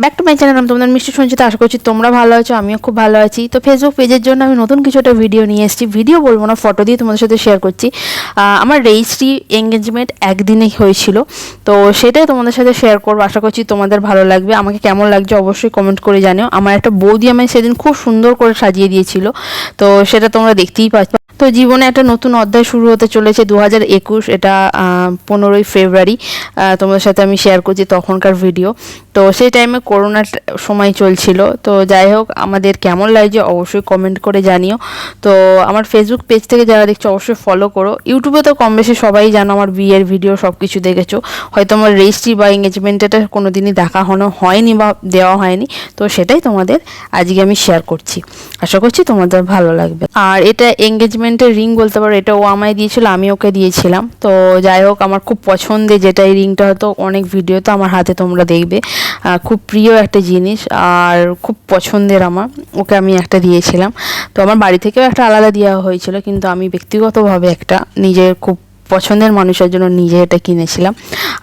Back to my channel. আমি তোমাদের মিষ্টি সঞ্চিতা, আশা করছি তোমরা ভালো আছো, আমিও খুব ভালো আছি। তো ফেসবুক পেজের জন্য আমি নতুন কিছু একটা ভিডিও নিয়ে এসেছি। ভিডিও বলবো না, ফটো দিয়ে তোমাদের সাথে শেয়ার করছি। আমার রেজিস্ট্রি এঙ্গেজমেন্ট একদিনেই হয়েছিল, তো সেটাই তোমাদের সাথে শেয়ার করবো। আশা করছি তোমাদের ভালো লাগবে। আমাকে কেমন লাগছে অবশ্যই কমেন্ট করে জানিও। আমার একটা বৌদি আমায় সেদিন খুব সুন্দর করে সাজিয়ে দিয়েছিল, তো সেটা তোমরা দেখতেই পাচ্ছ। তো জীবনে একটা নতুন অধ্যায় শুরু হতে চলেছে 2021, এটা 15ই ফেব্রুয়ারি তোমাদের সাথে আমি শেয়ার করছি তখনকার ভিডিও। তো সেই টাইমে করোনার সময় চলছিল। তো যাই হোক, আমাদের কেমন লাগছে অবশ্যই কমেন্ট করে জানিও। তো আমার ফেসবুক পেজ থেকে যারা দেখছো অবশ্যই ফলো করো। ইউটিউবে তো কম বেশি সবাই জানো, আমার বিয়ের ভিডিও সব কিছু দেখেছো। হয়তো আমার রেজিস্ট্রি বা এঙ্গেজমেন্ট এটা কোনো দিনই দেখানো হয়নি বা দেওয়া হয়নি, তো সেটাই তোমাদের আজকে আমি শেয়ার করছি। আশা করছি তোমাদের ভালো লাগবে। আর এটা এঙ্গেজমেন্টের রিং বলতে পারো, এটা ও আমায় দিয়েছিল, আমি ওকে দিয়েছিলাম। তো যাই হোক, আমার খুব পছন্দের যেটা এই রিংটা, হয়তো অনেক ভিডিও তো আমার হাতে তোমরা দেখবে। খুব প্রিয় একটা জিনিস আর খুব পছন্দের আমার, ওকে আমি একটা দিয়েছিলাম। তো আমার বাড়ি থেকেও একটা আলাদা দেওয়া হয়েছিল, কিন্তু আমি ব্যক্তিগতভাবে একটা নিজের খুব পছন্দের মানুষের জন্য নিজে এটা কিনেছিলাম।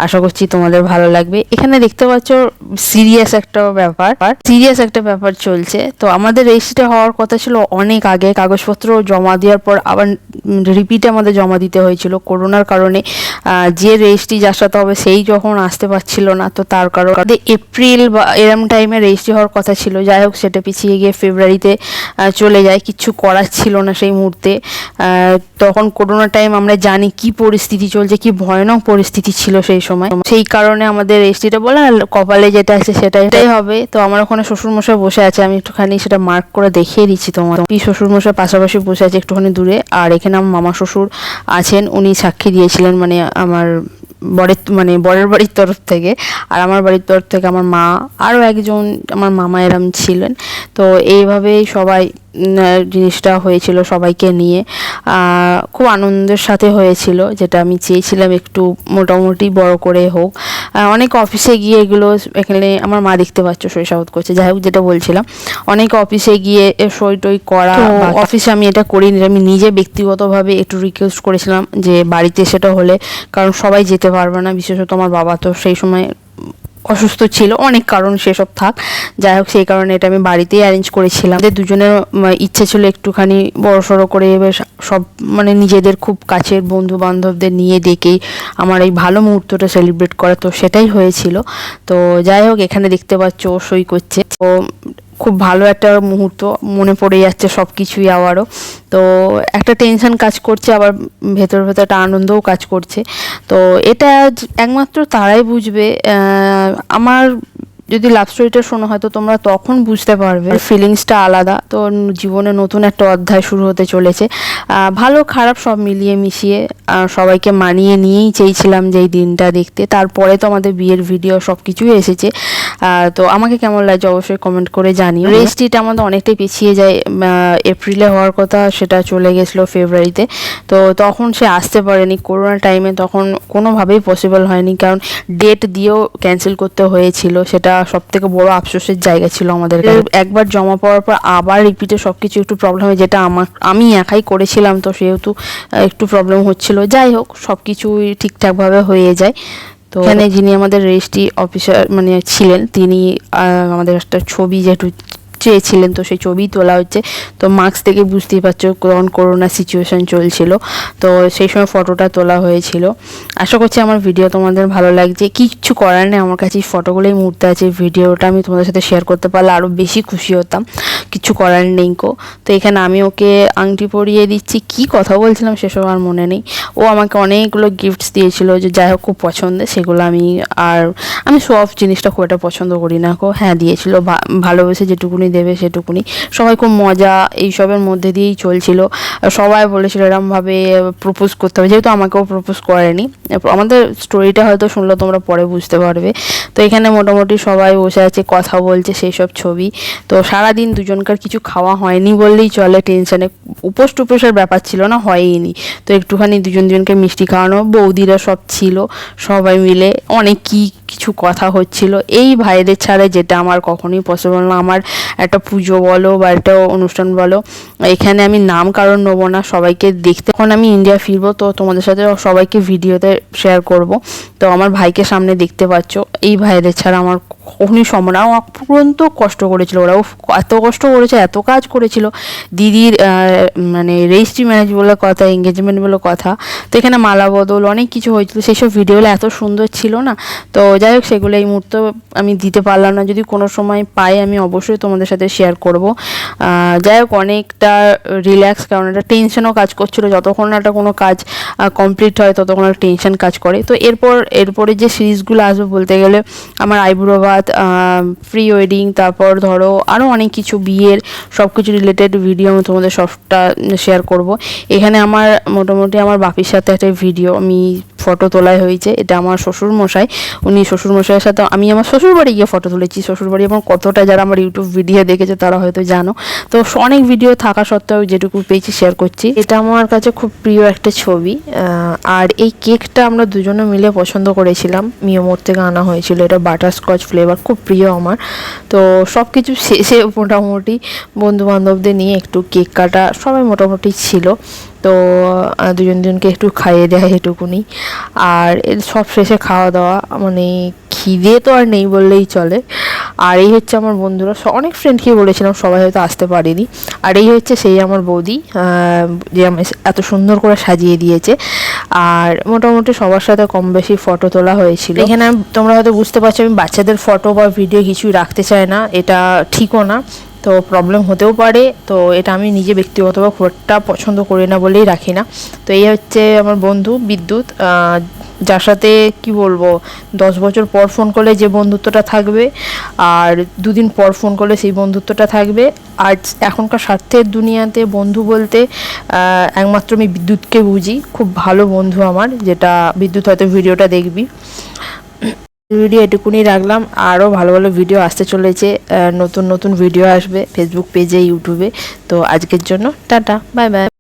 আশা করছি তোমাদের ভালো লাগবে। এখানে দেখতে পাচ্ছ সিরিয়াস একটা ব্যাপার চলছে। তো আমাদের রেজিস্ট্রিটা হওয়ার কথা ছিল অনেক আগে, কাগজপত্র জমা দেওয়ার পর আবার রিপিটে আমাদের জমা দিতে হয়েছিল করোনার কারণে। যে রেজিস্ট্রি যার সাথে হবে সেই যখন আসতে পারছিল না, তো তার কারণে এপ্রিল বা এরম টাইমে রেজিস্ট্রি হওয়ার কথা ছিল। যাই হোক, সেটা পিছিয়ে গিয়ে ফেব্রুয়ারিতে চলে যায়। কিচ্ছু করার ছিল না সেই মুহূর্তে। তখন করোনা টাইম, আমরা জানি কি পরিস্থিতি চলছে, কি ভয়ানক পরিস্থিতি ছিল সেই সময়। সেই কারণে আমাদের রেজিস্ট্রিটা বলে কপালে যেটা আছে সেটাই হবে। তো আমার ওখানে শ্বশুরমশাই বসে আছে, আমি একটুখানি সেটা মার্ক করে দেখিয়ে দিচ্ছি তোমার। শ্বশুরমশাই পাশাপাশি বসে আছে একটুখানি দূরে, আর এখানে আমার মামা শ্বশুর আছেন, উনি সাক্ষী দিয়েছিলেন, মানে আমার বরের বাড়ির তরফ থেকে। আর আমার বাড়ির তরফ থেকে আমার মা, আরও একজন আমার মামা এরম ছিলেন। তো এইভাবেই সবাই জিনিসটা হয়েছিল সবাইকে নিয়ে। খুব আনন্দের সাথে হয়েছিল, যেটা আমি চেয়েছিলাম একটু মোটামুটি বড় করে হোক। অনেক অফিসে গিয়ে এগুলো, এখানে আমার মা দেখতে পাচ্ছ শৈশাবত করছে। যাই হোক, যেটা বলছিলাম, অনেক অফিসে গিয়ে সই টই করা, অফিসে আমি এটা করিনি, আমি নিজে ব্যক্তিগতভাবে একটু রিকোয়েস্ট করেছিলাম যে বাড়িতে সেটা হলে, কারণ সবাই যেতে পারবে না, বিশেষত আমার বাবা তো সেই সময় অসুস্থ ছিল, অনেক কারণ সেসব থাক। যাই হোক, সেই কারণে এটা আমি বাড়িতেই অ্যারেঞ্জ করেছিলাম। দুজনের ইচ্ছে ছিল একটুখানি বড়সড় করে, সব মানে নিজেদের খুব কাছের বন্ধু বান্ধবদের নিয়ে ডেকেই আমার এই ভালো মুহূর্তটা সেলিব্রেট করা, তো সেটাই হয়েছিল। তো যাই হোক, এখানে দেখতে পাচ্ছ ও সই করছে। তো খুব ভালো একটা মুহূর্ত, মনে পড়ে যাচ্ছে সব কিছুই আবারও। তো একটা টেনশন কাজ করছে, আবার ভেতর একটা আনন্দও কাজ করছে। তো এটা একমাত্র তারাই বুঝবে। আমার যদি লাভ স্টোরিটা শোনো, হয়তো তোমরা তখন বুঝতে পারবে ফিলিংসটা আলাদা। তো জীবনে নতুন একটা অধ্যায় শুরু হতে চলেছে। ভালো খারাপ সব মিলিয়ে মিশিয়ে সবাইকে মানিয়ে নিয়েই চেয়েছিলাম যে এই দিনটা দেখতে। তারপরে তো আমাদের বিয়ের ভিডিও সব কিছুই এসেছে। তো আমাকে কেমন লাগছে অবশ্যই কমেন্ট করে জানিও। রেজিস্ট্রিটা আমাদের অনেকটাই পিছিয়ে যায়, এপ্রিলে হওয়ার কথা, সেটা চলে গেছিলো ফেব্রুয়ারিতে। তো তখন সে আসতে পারেনি করোনা টাইমে, তখন কোনোভাবেই পসিবল হয়নি, কারণ ডেট দিয়েও ক্যান্সেল করতে হয়েছিল। সেটা সব থেকে বড় আফসোসের জায়গা ছিল আমাদের। একবার জমা পাওয়ার পর আবার রিপিটে সব কিছু একটু প্রবলেম হয়, যেটা আমি একাই করেছিলাম, তো সেহেতু একটু প্রবলেম হচ্ছিল। যাই হোক, সব কিছুই ঠিকঠাকভাবে হয়ে যায়। তো এখানে যিনি আমাদের রেজিস্ট্রি অফিসার মানে ছিলেন, তিনি আমাদের একটা ছবি যেহেতু চেয়েছিলেন, তো সেই ছবি তোলা হচ্ছে। তো মাস্ক থেকে বুঝতেই পারছো তখন করোনা সিচুয়েশন চলছিল, তো সেই সময় ফটোটা তোলা হয়েছিল। আশা করছি আমার ভিডিও তোমাদের ভালো লাগছে। কিচ্ছু করার নেই, আমার কাছে ফটোগুলোই মুহূর্তে আছে, ভিডিওটা আমি তোমাদের সাথে শেয়ার করতে পারলে আরও বেশি খুশি হতাম। কিছু করার নেই কো। তো এখানে আমি ওকে আংটি পরিয়ে দিচ্ছি। কি কথা বলছিলাম সেসব আর মনে নেই। ও আমাকে অনেকগুলো গিফটস দিয়েছিল, যে যাই হোক খুব পছন্দের, সেগুলো আমি শো অফ জিনিসটা খুব একটা পছন্দ করি না কো। হ্যাঁ, দিয়েছিল, ভালোবেসে যেটুকুনি দেবে সেটুকুনি। সবাই খুব মজা এইসবের মধ্যে দিয়েই চলছিল। সবাই বলেছিল এরমভাবে প্রপোজ করতে হবে, যেহেতু আমাকেও প্রপোজ করেনি। আমাদের স্টোরিটা হয়তো শুনলে তোমরা পরে বুঝতে পারবে। তো এখানে মোটামুটি সবাই বসে আছে, কথা বলছে, সেই সব ছবি। তো সারাদিন দুজনকার কিছু খাওয়া হয়নি বললেই চলে, টেনশনে উপোস টুপোসের ব্যাপার ছিল না, হয়ইনি। তো একটুখানি দুজনকে মিষ্টি খাওয়ানো, বৌদিরা সব ছিল, সবাই মিলে অনেক কি কিছু কথা হচ্ছিল এই ভাইদের ছাড়া, যেটা আমার কখনোই পসিবল না। আমার একটা পুজো বলো বা একটা অনুষ্ঠান বলো, এখানে আমি নাম কারণ নেবো না, সবাইকে দেখতে। যখন আমি ইন্ডিয়া ফিরবো তো তোমাদের সাথে সবাইকে ভিডিওতে শেয়ার করব। তো আমার ভাইকে সামনে দেখতে পাচ্ছ, এই ভাইদের ছাড়া আমার কখনই সম্ভব না। অপুরন্ত কষ্ট করেছিল ওরাও, এত কষ্ট করেছে, এত কাজ করেছিল। দিদির মানে রেজিস্ট্রি ম্যারেজ বলে কথা, এঙ্গেজমেন্ট বলে কথা, তো এখানে মালা বদল অনেক কিছু হয়েছিল, সেই সব ভিডিওগুলো এত সুন্দর ছিল না। তো যাই হোক, সেগুলো এই মুহূর্তে আমি দিতে পারলাম না। যদি কোনো সময় পাই আমি অবশ্যই তোমাদের সাথে শেয়ার করব। যাই হোক, অনেকটা রিল্যাক্স, কারণ একটা টেনশনও কাজ করছিলো। যতক্ষণ একটা কোনো কাজ কমপ্লিট হয় ততক্ষণ একটা টেনশন কাজ করে। তো এরপরে যে সিরিজগুলো আসবে বলতে গেলে আমার আইবুড়ো ভাত, প্রি ওয়েডিং, তারপর ধরো আরও অনেক কিছু, বিয়ের সব কিছু রিলেটেড ভিডিও আমি তোমাদের সবটা শেয়ার করব। এখানে আমার মোটামুটি আমার বাপির সাথে একটা ভিডিও আমি ফটো তোলাই হয়েছে। এটা আমার শ্বশুরমশাই, উনি শ্বশুরমশাইয়ের সাথে আমি আমার শ্বশুরবাড়ি গিয়ে ফটো তুলেছি। শ্বশুরবাড়ি আমার কতটা যারা আমার ইউটিউব ভিডিও দেখেছে তারা হয়তো জানো। তো অনেক ভিডিও থাকা সত্ত্বেও যেটুকু পেয়েছি শেয়ার করছি। এটা আমার কাছে খুব প্রিয় একটা ছবি। আর এই কেকটা আমরা দুজনে মিলে পছন্দ করেছিলাম, মিয়ামোর থেকে আনা হয়েছিল। এটা বাটারস্কচ ফ্লেভার, খুব প্রিয় আমার। তো সব কিছু শেষে মোটামুটি বন্ধু বান্ধবদের নিয়ে একটু কেক কাটা, সবাই মোটামুটি ছিল। তো দুজনকে একটু খাইয়ে দেয় এটুকুনি। আর এর সব শেষে খাওয়া দাওয়া, মানে খিদে তো আর নেই বললেই চলে। আর এই হচ্ছে আমার বন্ধুরা, অনেক ফ্রেন্ডকে বলেছিলাম, সবাই হয়তো আসতে পারেনি। আর এই হচ্ছে সেই আমার বৌদি, যে আমি এত সুন্দর করে সাজিয়ে দিয়েছে। আর মোটামুটি সবার সাথে কম বেশি ফটো তোলা হয়েছিল। এখানে তোমরা হয়তো বুঝতে পারছো আমি বাচ্চাদের ফটো বা ভিডিও কিছুই রাখতে চাই না, এটা ঠিকও না। তো প্রবলেম হতেও পারে, তো এটা আমি নিজে ব্যক্তিগতভাবে খুব একটা পছন্দ করি না বলেই রাখি না। তো এই হচ্ছে আমার বন্ধু বিদ্যুৎ, যার সাথে কি বলবো, 10 বছর পর ফোন করলে যে বন্ধুত্বটা থাকবে, আর দুদিন পর ফোন করলে সেই বন্ধুত্বটা থাকবে। আর এখনকার স্বার্থের দুনিয়াতে বন্ধু বলতে একমাত্র আমি বিদ্যুৎকে বুঝি, খুব ভালো বন্ধু আমার, যেটা বিদ্যুৎ হয়তো ভিডিওটা দেখবি। ভিডিও এটুকুনি রাখলাম, আরও ভালো ভালো ভিডিও আসতে চলেছে, নতুন নতুন ভিডিও আসবে ফেসবুক পেজে, ইউটিউবে। তো আজকের জন্য টাটা, বাই বাই।